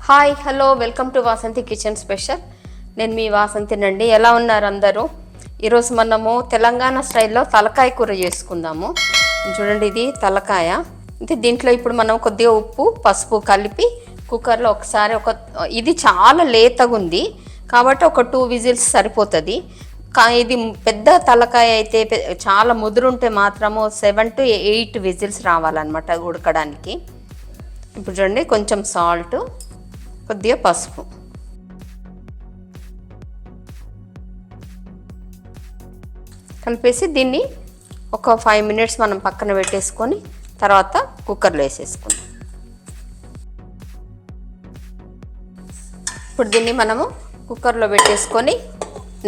Hi hello welcome to Vasanthi kitchen special. నేను మీ వాసంతినండి. ఎలా ఉన్నారు అందరూ? ఈరోజు మనము తెలంగాణ స్టైల్లో తలకాయ కూర చేసుకుందాము. చూడండి, ఇది తలకాయ. అంటే దీంట్లో ఇప్పుడు మనం కొద్దిగా ఉప్పు పసుపు కలిపి కుక్కర్లో ఒకసారి ఇది చాలా లేతగా ఉంది కాబట్టి ఒక 2 విజిల్స్ సరిపోతుంది. ఇది పెద్ద తలకాయ అయితే చాలా ముదురుంటే మాత్రము 7 to 8 విజిల్స్ రావాలన్నమాట ఉడకడానికి. ఇప్పుడు చూడండి, కొంచెం సాల్ట్, కొద్దిగా పసుపు, కలిపేసి దీన్ని ఒక 5 minutes మనం పక్కన పెట్టేసుకొని తర్వాత కుక్కర్లో వేసేసుకుందాం. ఇప్పుడు దీన్ని మనము కుక్కర్లో పెట్టేసుకొని,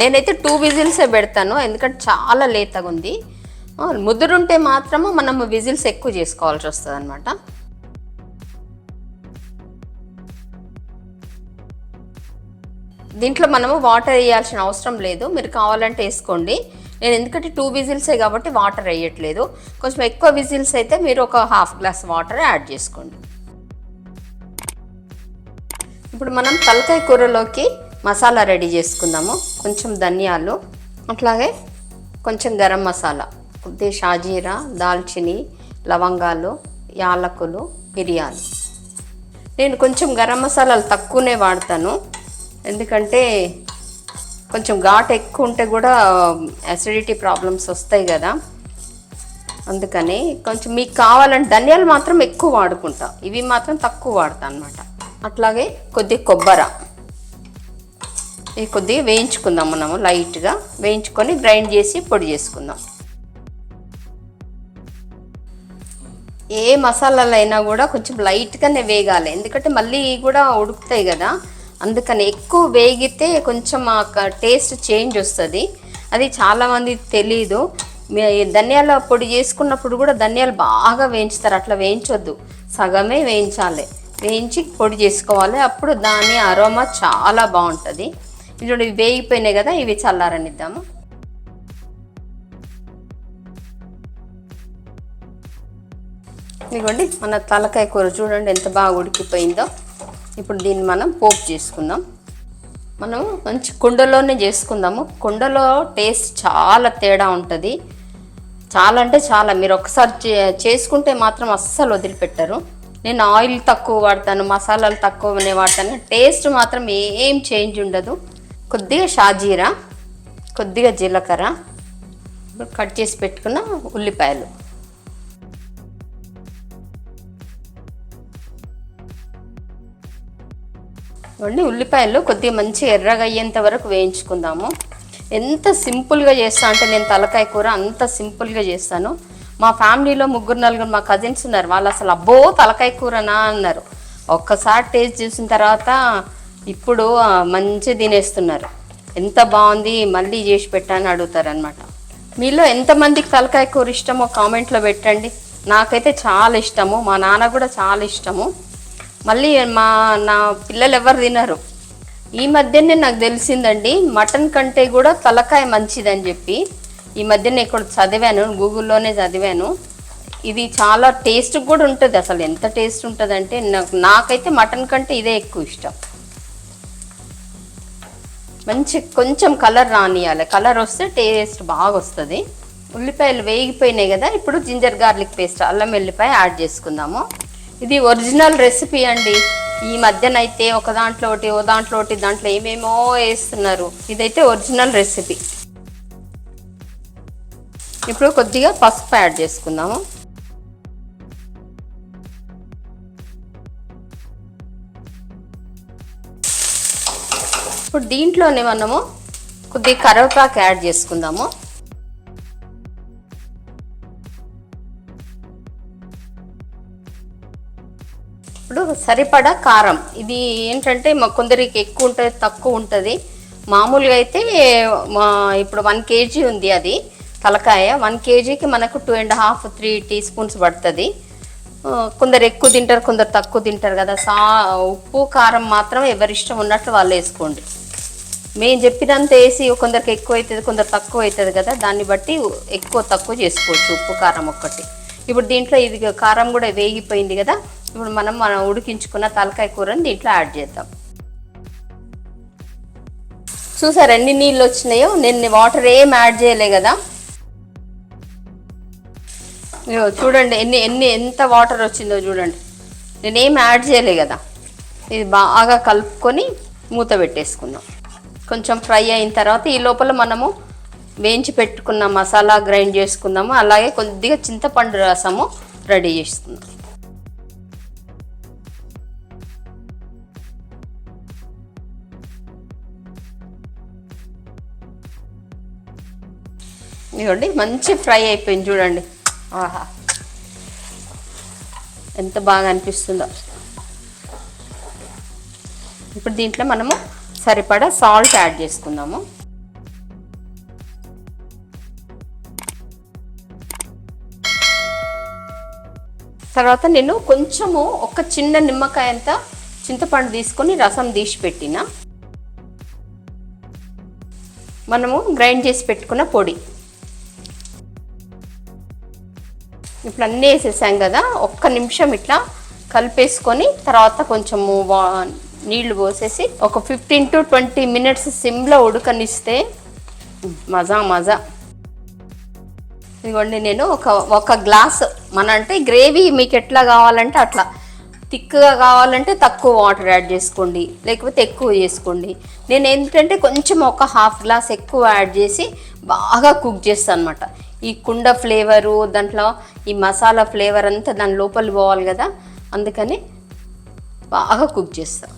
నేనైతే 2 విజిల్సే పెడతాను ఎందుకంటే చాలా లేతగా ఉంది. ముదురుంటే మాత్రము మనము విజిల్స్ ఎక్కువ చేసుకోవాల్సి వస్తుంది అన్నమాట. దీంట్లో మనము వాటర్ వేయాల్సిన అవసరం లేదు, మీరు కావాలంటే వేసుకోండి. నేను ఎందుకంటే 2 విజిల్సే కాబట్టి వాటర్ వేయట్లేదు. కొంచెం ఎక్కువ విజిల్స్ అయితే మీరు ఒక 1/2 glass వాటర్ యాడ్ చేసుకోండి. ఇప్పుడు మనం తలకాయ కూరలోకి మసాలా రెడీ చేసుకుందాము. కొంచెం ధనియాలు, అట్లాగే కొంచెం గరం మసాలా, కొద్దిగా షాజీరా, దాల్చిని, లవంగాలు, యాలకులు, మిరియాలు. నేను కొంచెం గరం మసాలాలు తక్కువనే వాడతాను ఎందుకంటే కొంచెం ఘాటు ఎక్కువ ఉంటే కూడా అసిడిటీ ప్రాబ్లమ్స్ వస్తాయి కదా, అందుకని కొంచెం మీకు కావాలంటే ధనియాలు మాత్రం ఎక్కువ వాడుకుంటా, ఇవి మాత్రం తక్కువ వాడతాను అన్నమాట. అట్లాగే కొద్దిగా కొబ్బరి ఇవి కొద్దిగా వేయించుకుందాం, మనము లైట్గా వేయించుకొని గ్రైండ్ చేసి పొడి చేసుకుందాం. ఏ మసాలాలు అయినా కూడా కొంచెం లైట్గానే వేగాలి ఎందుకంటే మళ్ళీ కూడా ఉడుకుతాయి కదా, అందుకని ఎక్కువ వేగితే కొంచెం టేస్ట్ చేంజ్ వస్తుంది. అది చాలామంది తెలీదు. ధనియాల పొడి చేసుకున్నప్పుడు కూడా ధనియాలు బాగా వేయించుతారు, అట్లా వేయించొద్దు, సగమే వేయించాలి, వేయించి పొడి చేసుకోవాలి, అప్పుడు దాని అరోమా చాలా బాగుంటుంది. ఇప్పుడు ఇవి వేగిపోయినాయి కదా, ఇవి చల్లారనిద్దాము. ఇదిగోండి, మన తలకాయ కూర చూడండి ఎంత బాగా ఉడికిపోయిందో. ఇప్పుడు దీన్ని మనం పోపు చేసుకుందాం. మనం మంచి కుండలోనే చేసుకుందాము. కుండలో టేస్ట్ చాలా తేడా ఉంటుంది, చాలా అంటే చాలా. మీరు ఒకసారి చేసుకుంటే మాత్రం అస్సలు వదిలిపెట్టరు. నేను ఆయిల్ తక్కువ వాడతాను, మసాలాలు తక్కువనే వాడతాను, టేస్ట్ మాత్రం ఏం చేంజ్ ఉండదు. కొద్దిగా షాజీరా, కొద్దిగా జీలకర్ర, కట్ చేసి పెట్టుకున్న ఉల్లిపాయలు, ఉల్లిపాయలు కొద్దిగా మంచిగా ఎర్రగా అయ్యేంత వరకు వేయించుకుందాము. ఎంత సింపుల్గా చేస్తా అంటే నేను తలకాయ కూర అంత సింపుల్గా చేస్తాను. మా ఫ్యామిలీలో 3-4 మా కజిన్స్ ఉన్నారు, వాళ్ళు అసలు అబ్బో తలకాయ కూరనా అన్నారు. ఒక్కసారి టేస్ట్ చూసిన తర్వాత ఇప్పుడు మంచి తినేస్తున్నారు. ఎంత బాగుంది, మళ్ళీ చేసి పెట్టాలని అడుగుతారనమాట. మీలో ఎంతమందికి తలకాయ కూర ఇష్టమో కామెంట్లో పెట్టండి. నాకైతే చాలా ఇష్టము, మా నాన్న కూడా చాలా ఇష్టము. మళ్ళీ నా పిల్లలు ఎవరు తినరు. ఈ మధ్యనే నాకు తెలిసిందండి, మటన్ కంటే కూడా తలకాయ మంచిదని చెప్పి. ఈ మధ్యనే ఇక్కడ చదివాను, గూగుల్లోనే చదివాను. ఇది చాలా టేస్ట్ కూడా ఉంటుంది, అసలు ఎంత టేస్ట్ ఉంటుంది అంటే నాకైతే మటన్ కంటే ఇదే ఎక్కువ ఇష్టం. మంచి కొంచెం కలర్ రానియాలి, కలర్ వస్తే టేస్ట్ బాగా వస్తుంది. ఉల్లిపాయలు వేగిపోయినాయి కదా, ఇప్పుడు జింజర్ గార్లిక్ పేస్ట్, అల్లం వెల్లిపాయ యాడ్ చేసుకుందాము. ఇది ఒరిజినల్ రెసిపీ అండి. ఈ మధ్యనైతే ఒక దాంట్లో ఒకటి, ఓ దాంట్లో ఒకటి, దాంట్లో ఏమేమో వేస్తున్నారు. ఇదైతే ఒరిజినల్ రెసిపీ. ఇప్పుడు కొద్దిగా పసుపు యాడ్ చేసుకుందాము. ఇప్పుడు దీంట్లోనే మనము కొద్దిగా కరివేపాకు యాడ్ చేసుకుందాము. ఇప్పుడు సరిపడా కారం. ఇది ఏంటంటే కొందరికి ఎక్కువ ఉంటుంది, తక్కువ ఉంటుంది. మామూలుగా అయితే ఇప్పుడు 1 kg ఉంది అది తలకాయ, 1 kgకి మనకు 2.5-3 teaspoons పడుతుంది. కొందరు ఎక్కువ తింటారు, కొందరు తక్కువ తింటారు కదా. ఉప్పు కారం మాత్రం ఎవరిష్టం ఉన్నట్లు వాళ్ళు వేసుకోండి. మేము చెప్పినంత వేసి కొందరికి ఎక్కువ అవుతుంది, కొందరు తక్కువ అవుతుంది కదా, దాన్ని బట్టి ఎక్కువ తక్కువ చేసుకోవచ్చు ఉప్పు కారం ఒక్కటి. ఇప్పుడు దీంట్లో ఇది కారం కూడా వేగిపోయింది కదా, ఇప్పుడు మనం ఉడికించుకున్న తలకాయ కూరని దీంట్లో యాడ్ చేద్దాం. చూసారు ఎన్ని నీళ్ళు వచ్చినాయో, నేను వాటర్ ఏం యాడ్ చేయలే కదా. చూడండి ఎంత వాటర్ వచ్చిందో చూడండి, నేనేం యాడ్ చేయలే కదా. ఇది బాగా కలుపుకొని మూత పెట్టేసుకుందాం. కొంచెం ఫ్రై అయిన తర్వాత ఈ లోపల మనము వేయించి పెట్టుకున్న మసాలా గ్రైండ్ చేసుకుందాము. అలాగే కొద్దిగా చింతపండు రసము రెడీ చేసుకుందాం. ఇదిగోండి మంచి ఫ్రై అయిపోయింది చూడండి. ఆహా ఎంత బాగా అనిపిస్తుందో. ఇప్పుడు దీంట్లో మనము సరిపడా సాల్ట్ యాడ్ చేసుకుందాము. తర్వాత నేను కొంచెము ఒక చిన్న నిమ్మకాయ అంత చింతపండు తీసుకొని రసం తీసి పెట్టిన, మనము గ్రైండ్ చేసి పెట్టుకున్న పొడి ఇప్పుడు అన్నీ వేసేసాం కదా. ఒక్క నిమిషం ఇట్లా కలిపేసుకొని తర్వాత కొంచెము నీళ్లు పోసేసి ఒక 15 to 20 minutes సిమ్లో ఉడకనిస్తే మజా. ఇదిగోండి నేను ఒక గ్లాస్, అంటే గ్రేవీ మీకు ఎట్లా కావాలంటే అట్లా, థిక్గా కావాలంటే తక్కువ వాటర్ యాడ్ చేసుకోండి, లేకపోతే ఎక్కువ చేసుకోండి. నేను ఏంటంటే కొంచెం ఒక హాఫ్ గ్లాస్ ఎక్కువ యాడ్ చేసి బాగా కుక్ చేస్తాను అనమాట. ఈ కుండ ఫ్లేవరు దాంట్లో ఈ మసాలా ఫ్లేవర్ అంతా దాని లోపల పోవాలి కదా, అందుకని బాగా కుక్ చేస్తాం.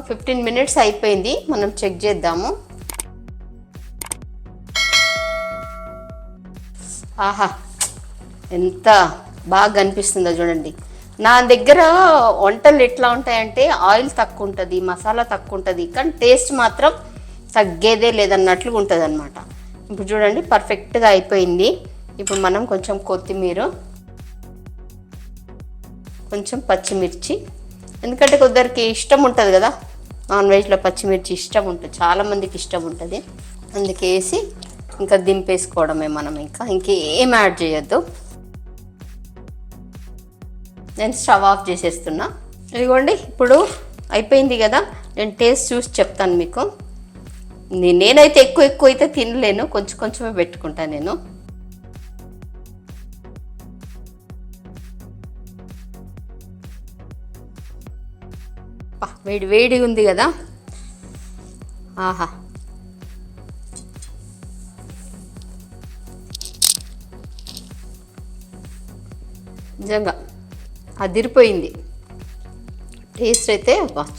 15 minutes అయిపోయింది, మనం చెక్ చేద్దాము. ఆహా ఎంత బాగా అనిపిస్తుందో చూడండి. నా దగ్గర వంటలు ఎట్లా ఉంటాయంటే ఆయిల్ తక్కువ ఉంటుంది, మసాలా తక్కువ ఉంటుంది, కానీ టేస్ట్ మాత్రం తగ్గేదే లేదన్నట్లుగా ఉంటుంది అనమాట. ఇప్పుడు చూడండి పర్ఫెక్ట్గా అయిపోయింది. ఇప్పుడు మనం కొంచెం కొత్తిమీర, కొంచెం పచ్చిమిర్చి, ఎందుకంటే కొందరికి ఇష్టం ఉంటుంది కదా నాన్ వెజ్లో పచ్చిమిర్చి ఇష్టం ఉంటుంది, చాలామందికి ఇష్టం ఉంటుంది. అందుకే వేసి ఇంకా దింపేసుకోవడమే మనం, ఇంకేం యాడ్ చేయొద్దు. నేను స్టవ్ ఆఫ్ చేసేస్తున్నా. ఇదిగోండి ఇప్పుడు అయిపోయింది కదా. నేను టేస్ట్ చూసి చెప్తాను మీకు. నేనైతే ఎక్కువ అయితే తినలేను, కొంచెమే పెట్టుకుంటాను నేను. వేడి ఉంది కదా. ఆహా నిజంగా అదిరిపోయింది. టేస్ట్ అయితే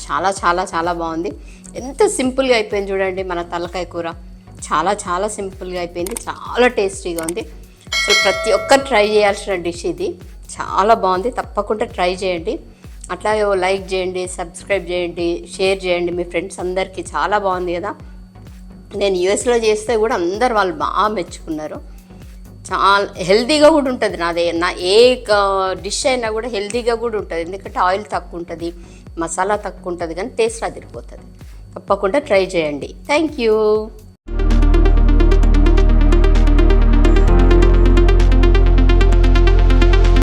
చాలా చాలా చాలా బాగుంది. ఎంత సింపుల్గా అయిపోయింది చూడండి మన తలకాయ కూర. చాలా సింపుల్గా అయిపోయింది, చాలా టేస్టీగా ఉంది. సో ప్రతి ఒక్కరు ట్రై చేయాల్సిన డిష్ ఇది. చాలా బాగుంది, తప్పకుండా ట్రై చేయండి. అట్లాగే లైక్ చేయండి, సబ్స్క్రైబ్ చేయండి, షేర్ చేయండి మీ ఫ్రెండ్స్ అందరికీ. చాలా బాగుంది కదా. నేను యూఎస్లో చేస్తే కూడా అందరు వాళ్ళు బాగా మెచ్చుకున్నారు. చాలా హెల్తీగా కూడా ఉంటుంది నా ఏ డిష్ అయినా కూడా హెల్తీగా కూడా ఉంటుంది, ఎందుకంటే ఆయిల్ తక్కువ ఉంటుంది, మసాలా తక్కువ ఉంటుంది, కానీ టేస్ట్ అదిరిపోతుంది. తప్పకుండా ట్రై చేయండి. Thank you.